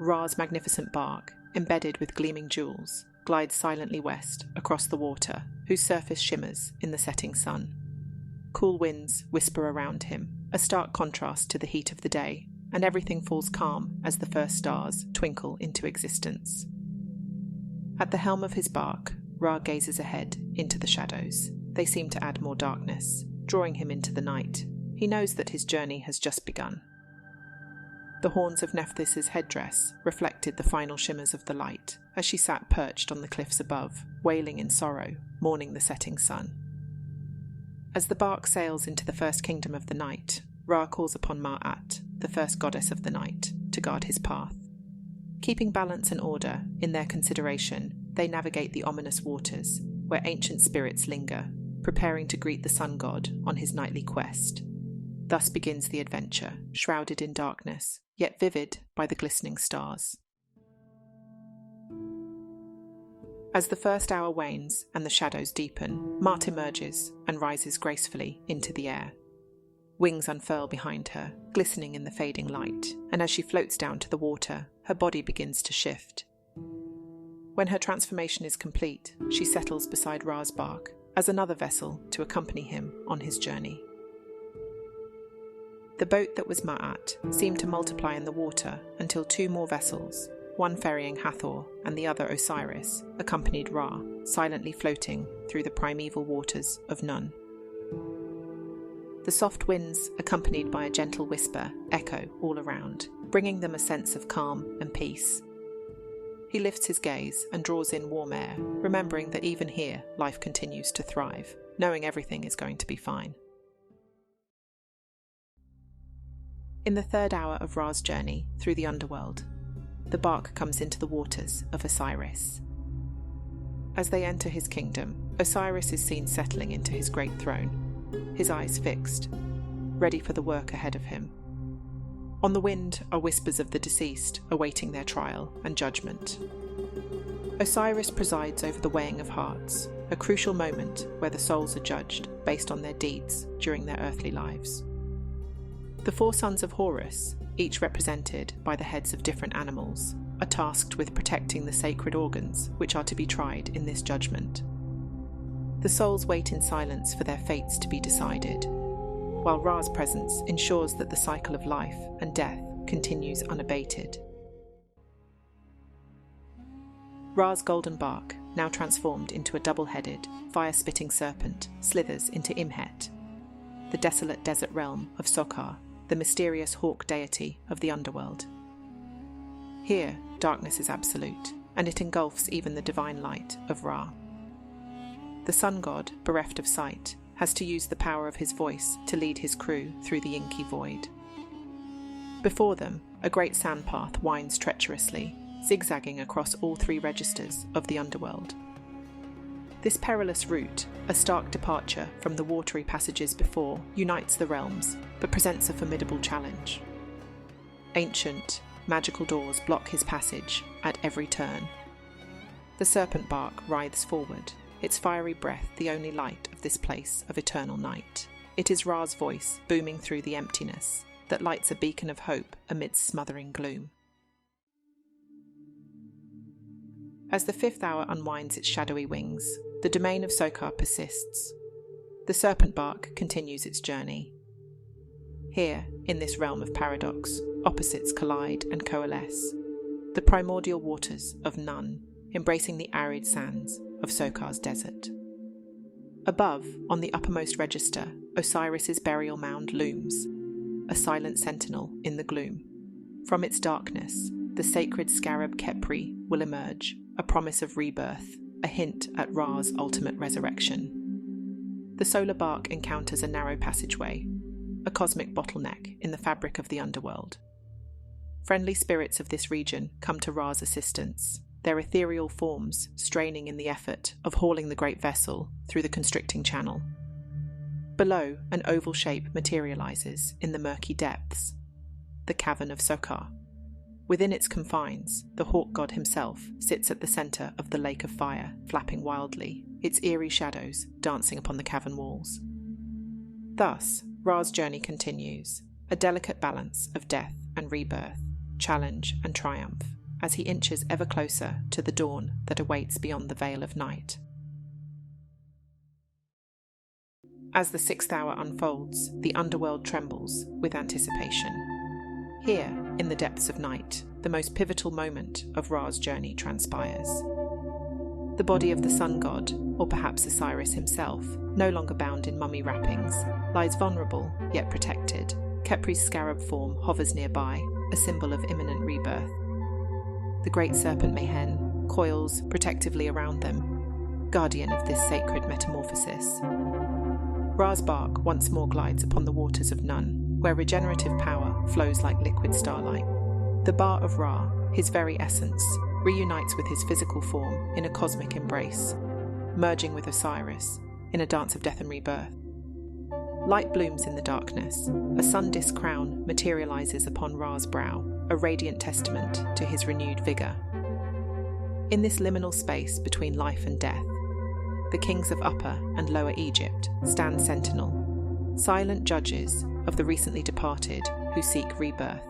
Ra's magnificent bark, embedded with gleaming jewels, glides silently west across the water, whose surface shimmers in the setting sun. Cool winds whisper around him, a stark contrast to the heat of the day, and everything falls calm as the first stars twinkle into existence. At the helm of his bark, Ra gazes ahead into the shadows. They seem to add more darkness, drawing him into the night. He knows that his journey has just begun. The horns of Nephthys' headdress reflected the final shimmers of the light as she sat perched on the cliffs above, wailing in sorrow, mourning the setting sun. As the bark sails into the first kingdom of the night, Ra calls upon Ma'at, the first goddess of the night, to guard his path. Keeping balance and order in their consideration, they navigate the ominous waters, where ancient spirits linger, preparing to greet the sun god on his nightly quest. Thus begins the adventure, shrouded in darkness, yet vivid by the glistening stars. As the first hour wanes and the shadows deepen, Ma'at emerges and rises gracefully into the air. Wings unfurl behind her, glistening in the fading light, and as she floats down to the water, her body begins to shift. When her transformation is complete, she settles beside Ra's bark as another vessel to accompany him on his journey. The boat that was Ma'at seemed to multiply in the water until two more vessels, one ferrying Hathor and the other Osiris, accompanied Ra, silently floating through the primeval waters of Nun. The soft winds, accompanied by a gentle whisper, echo all around, bringing them a sense of calm and peace. He lifts his gaze and draws in warm air, remembering that even here life continues to thrive, knowing everything is going to be fine. In the third hour of Ra's journey through the underworld, the bark comes into the waters of Osiris. As they enter his kingdom, Osiris is seen settling into his great throne, his eyes fixed, ready for the work ahead of him. On the wind are whispers of the deceased awaiting their trial and judgment. Osiris presides over the weighing of hearts, a crucial moment where the souls are judged based on their deeds during their earthly lives. The four sons of Horus, each represented by the heads of different animals, are tasked with protecting the sacred organs which are to be tried in this judgment. The souls wait in silence for their fates to be decided, while Ra's presence ensures that the cycle of life and death continues unabated. Ra's golden bark, now transformed into a double-headed, fire-spitting serpent, slithers into Imhet, the desolate desert realm of Sokar, the mysterious hawk deity of the underworld. Here, darkness is absolute, and it engulfs even the divine light of Ra. The sun god, bereft of sight, has to use the power of his voice to lead his crew through the inky void. Before them, a great sand path winds treacherously, zigzagging across all three registers of the underworld. This perilous route, a stark departure from the watery passages before, unites the realms, but presents a formidable challenge. Ancient, magical doors block his passage at every turn. The serpent bark writhes forward, its fiery breath the only light of this place of eternal night. It is Ra's voice booming through the emptiness that lights a beacon of hope amidst smothering gloom. As the fifth hour unwinds its shadowy wings, the domain of Sokar persists. The serpent bark continues its journey. Here, in this realm of paradox, opposites collide and coalesce. The primordial waters of Nun, embracing the arid sands of Sokar's desert. Above, on the uppermost register, Osiris's burial mound looms, a silent sentinel in the gloom. From its darkness, the sacred scarab Khepri will emerge, a promise of rebirth, a hint at Ra's ultimate resurrection. The solar bark encounters a narrow passageway, a cosmic bottleneck in the fabric of the underworld. Friendly spirits of this region come to Ra's assistance, their ethereal forms straining in the effort of hauling the great vessel through the constricting channel. Below, an oval shape materializes in the murky depths, the cavern of Sokar. Within its confines, the hawk god himself sits at the center of the lake of fire, flapping wildly, its eerie shadows dancing upon the cavern walls. Thus, Ra's journey continues, a delicate balance of death and rebirth, challenge, and triumph, as he inches ever closer to the dawn that awaits beyond the veil of night. As the 6th hour unfolds, the underworld trembles with anticipation. Here, in the depths of night, the most pivotal moment of Ra's journey transpires. The body of the sun god, or perhaps Osiris himself, no longer bound in mummy wrappings, lies vulnerable yet protected. Khepri's scarab form hovers nearby, a symbol of imminent rebirth. The great serpent Mehen coils protectively around them, guardian of this sacred metamorphosis. Ra's bark once more glides upon the waters of Nun, where regenerative power flows like liquid starlight. The Ba of Ra, his very essence, reunites with his physical form in a cosmic embrace, merging with Osiris in a dance of death and rebirth. Light blooms in the darkness. A sun-disk crown materializes upon Ra's brow, a radiant testament to his renewed vigor. In this liminal space between life and death, the kings of Upper and Lower Egypt stand sentinel, silent judges of the recently departed who seek rebirth.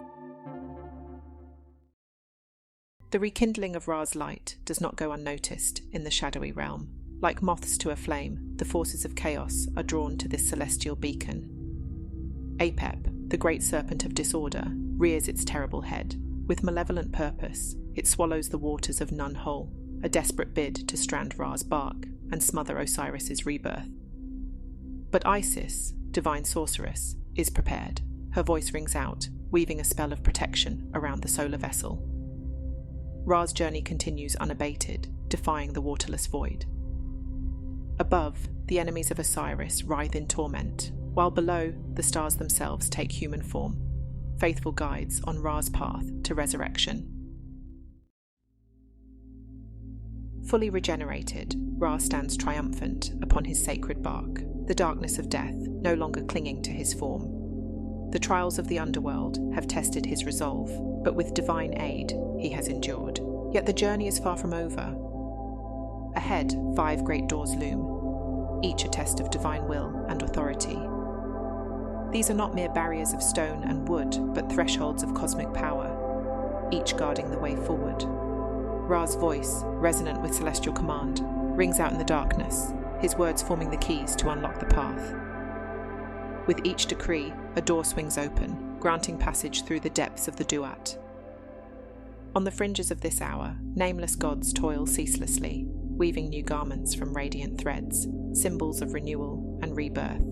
The rekindling of Ra's light does not go unnoticed in the shadowy realm. Like moths to a flame, the forces of chaos are drawn to this celestial beacon. Apep, the great serpent of disorder, rears its terrible head. With malevolent purpose, it swallows the waters of Nun whole, a desperate bid to strand Ra's bark and smother Osiris's rebirth. But Isis, divine sorceress, is prepared. Her voice rings out, weaving a spell of protection around the solar vessel. Ra's journey continues unabated, defying the waterless void. Above, the enemies of Osiris writhe in torment, while below, the stars themselves take human form, faithful guides on Ra's path to resurrection. Fully regenerated, Ra stands triumphant upon his sacred bark, the darkness of death no longer clinging to his form. The trials of the underworld have tested his resolve, but with divine aid he has endured. Yet the journey is far from over. Ahead, 5 great doors loom, each a test of divine will and authority. These are not mere barriers of stone and wood, but thresholds of cosmic power, each guarding the way forward. Ra's voice, resonant with celestial command, rings out in the darkness, his words forming the keys to unlock the path. With each decree, a door swings open, granting passage through the depths of the Duat. On the fringes of this hour, nameless gods toil ceaselessly, weaving new garments from radiant threads, symbols of renewal and rebirth.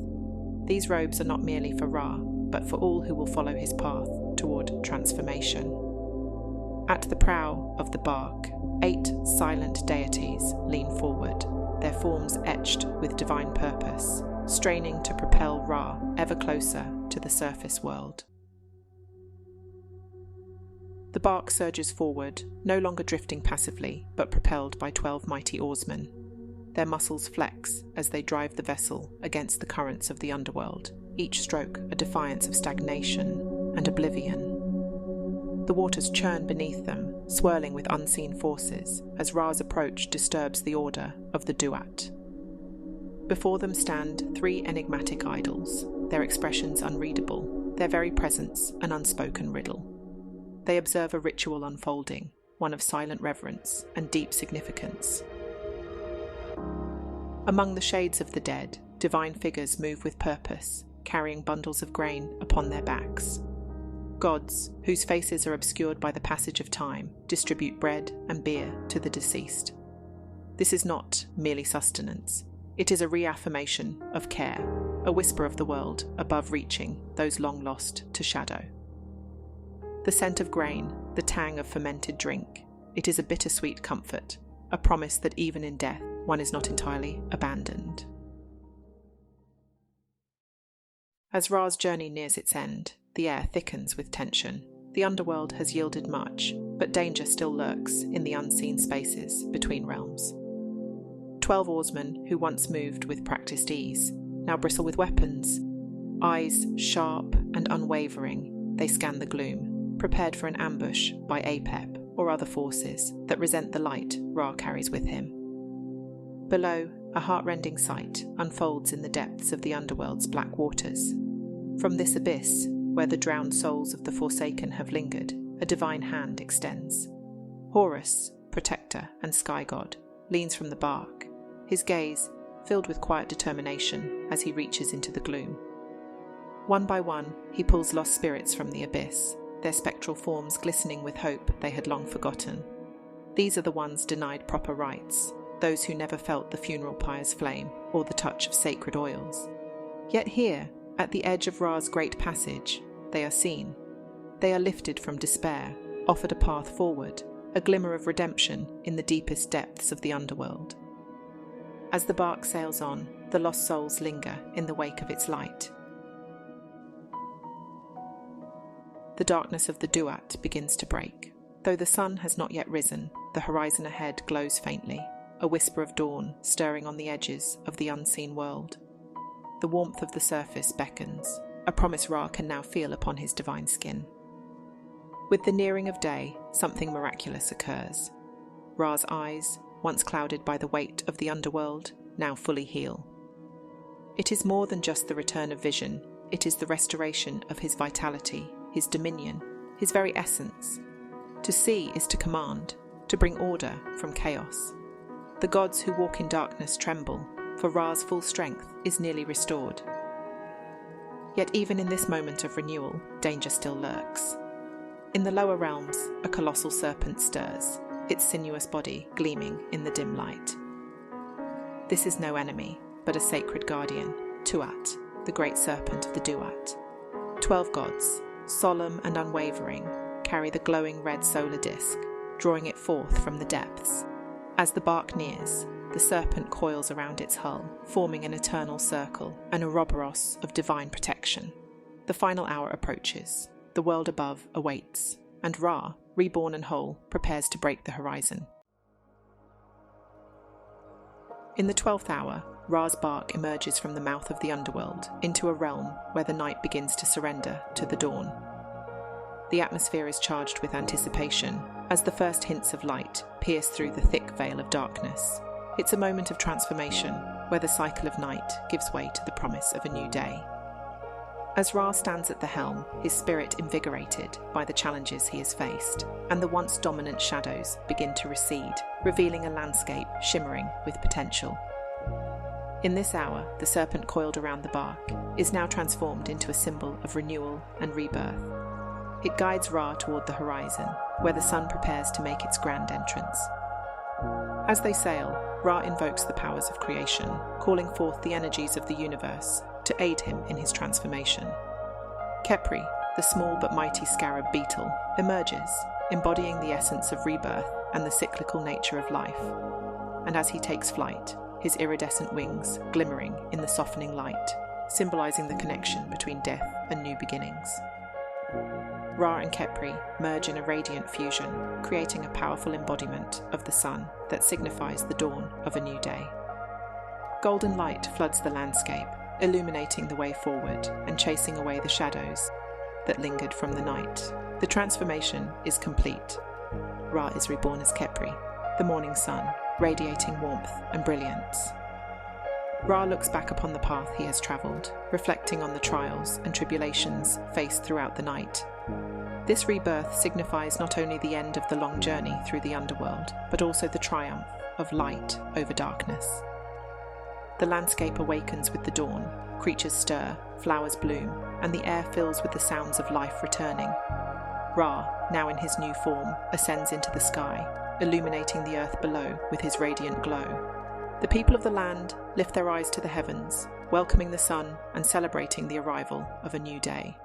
These robes are not merely for Ra, but for all who will follow his path toward transformation. At the prow of the bark, 8 silent deities lean forward, their forms etched with divine purpose, straining to propel Ra ever closer to the surface world. The bark surges forward, no longer drifting passively, but propelled by 12 mighty oarsmen. Their muscles flex as they drive the vessel against the currents of the underworld, each stroke a defiance of stagnation and oblivion. The waters churn beneath them, swirling with unseen forces, as Ra's approach disturbs the order of the Duat. Before them stand 3 enigmatic idols, their expressions unreadable, their very presence an unspoken riddle. They observe a ritual unfolding, one of silent reverence and deep significance. Among the shades of the dead, divine figures move with purpose, carrying bundles of grain upon their backs. Gods, whose faces are obscured by the passage of time, distribute bread and beer to the deceased. This is not merely sustenance. It is a reaffirmation of care, a whisper of the world above reaching those long lost to shadow. The scent of grain, the tang of fermented drink, it is a bittersweet comfort, a promise that even in death, one is not entirely abandoned. As Ra's journey nears its end, the air thickens with tension. The underworld has yielded much, but danger still lurks in the unseen spaces between realms. 12 oarsmen who once moved with practiced ease now bristle with weapons. Eyes sharp and unwavering, they scan the gloom, prepared for an ambush by Apep or other forces that resent the light Ra carries with him. Below, a heart-rending sight unfolds in the depths of the underworld's black waters. From this abyss, where the drowned souls of the Forsaken have lingered, a divine hand extends. Horus, protector and sky god, leans from the bark, his gaze filled with quiet determination as he reaches into the gloom. One by one, he pulls lost spirits from the abyss, their spectral forms glistening with hope they had long forgotten. These are the ones denied proper rites, those who never felt the funeral pyre's flame or the touch of sacred oils. Yet here, at the edge of Ra's great passage, they are seen. They are lifted from despair, offered a path forward, a glimmer of redemption in the deepest depths of the underworld. As the bark sails on, the lost souls linger in the wake of its light. The darkness of the Duat begins to break. Though the sun has not yet risen, the horizon ahead glows faintly, a whisper of dawn stirring on the edges of the unseen world. The warmth of the surface beckons, a promise Ra can now feel upon his divine skin. With the nearing of day, something miraculous occurs. Ra's eyes, once clouded by the weight of the underworld, now fully heal. It is more than just the return of vision, it is the restoration of his vitality, his dominion, his very essence. To see is to command, to bring order from chaos. The gods who walk in darkness tremble, for Ra's full strength is nearly restored. Yet even in this moment of renewal, danger still lurks. In the lower realms, a colossal serpent stirs, its sinuous body gleaming in the dim light. This is no enemy, but a sacred guardian, Duat, the great serpent of the Duat. 12 gods, solemn and unwavering, carry the glowing red solar disk, drawing it forth from the depths. As the bark nears, the serpent coils around its hull, forming an eternal circle, an Ouroboros of divine protection. The final hour approaches, the world above awaits, and Ra, reborn and whole, prepares to break the horizon. In the 12th hour, Ra's bark emerges from the mouth of the underworld into a realm where the night begins to surrender to the dawn. The atmosphere is charged with anticipation as the first hints of light pierce through the thick veil of darkness. It's a moment of transformation where the cycle of night gives way to the promise of a new day. As Ra stands at the helm, his spirit invigorated by the challenges he has faced, and the once dominant shadows begin to recede, revealing a landscape shimmering with potential. In this hour, the serpent coiled around the bark is now transformed into a symbol of renewal and rebirth. It guides Ra toward the horizon, where the sun prepares to make its grand entrance. As they sail, Ra invokes the powers of creation, calling forth the energies of the universe to aid him in his transformation. Khepri, the small but mighty scarab beetle, emerges, embodying the essence of rebirth and the cyclical nature of life. And as he takes flight, his iridescent wings glimmering in the softening light, symbolizing the connection between death and new beginnings. Ra and Khepri merge in a radiant fusion, creating a powerful embodiment of the sun that signifies the dawn of a new day. Golden light floods the landscape, illuminating the way forward and chasing away the shadows that lingered from the night. The transformation is complete. Ra is reborn as Khepri, the morning sun, radiating warmth and brilliance. Ra looks back upon the path he has travelled, reflecting on the trials and tribulations faced throughout the night. This rebirth signifies not only the end of the long journey through the underworld, but also the triumph of light over darkness. The landscape awakens with the dawn, creatures stir, flowers bloom, and the air fills with the sounds of life returning. Ra, now in his new form, ascends into the sky, illuminating the earth below with his radiant glow. The people of the land lift their eyes to the heavens, welcoming the sun and celebrating the arrival of a new day.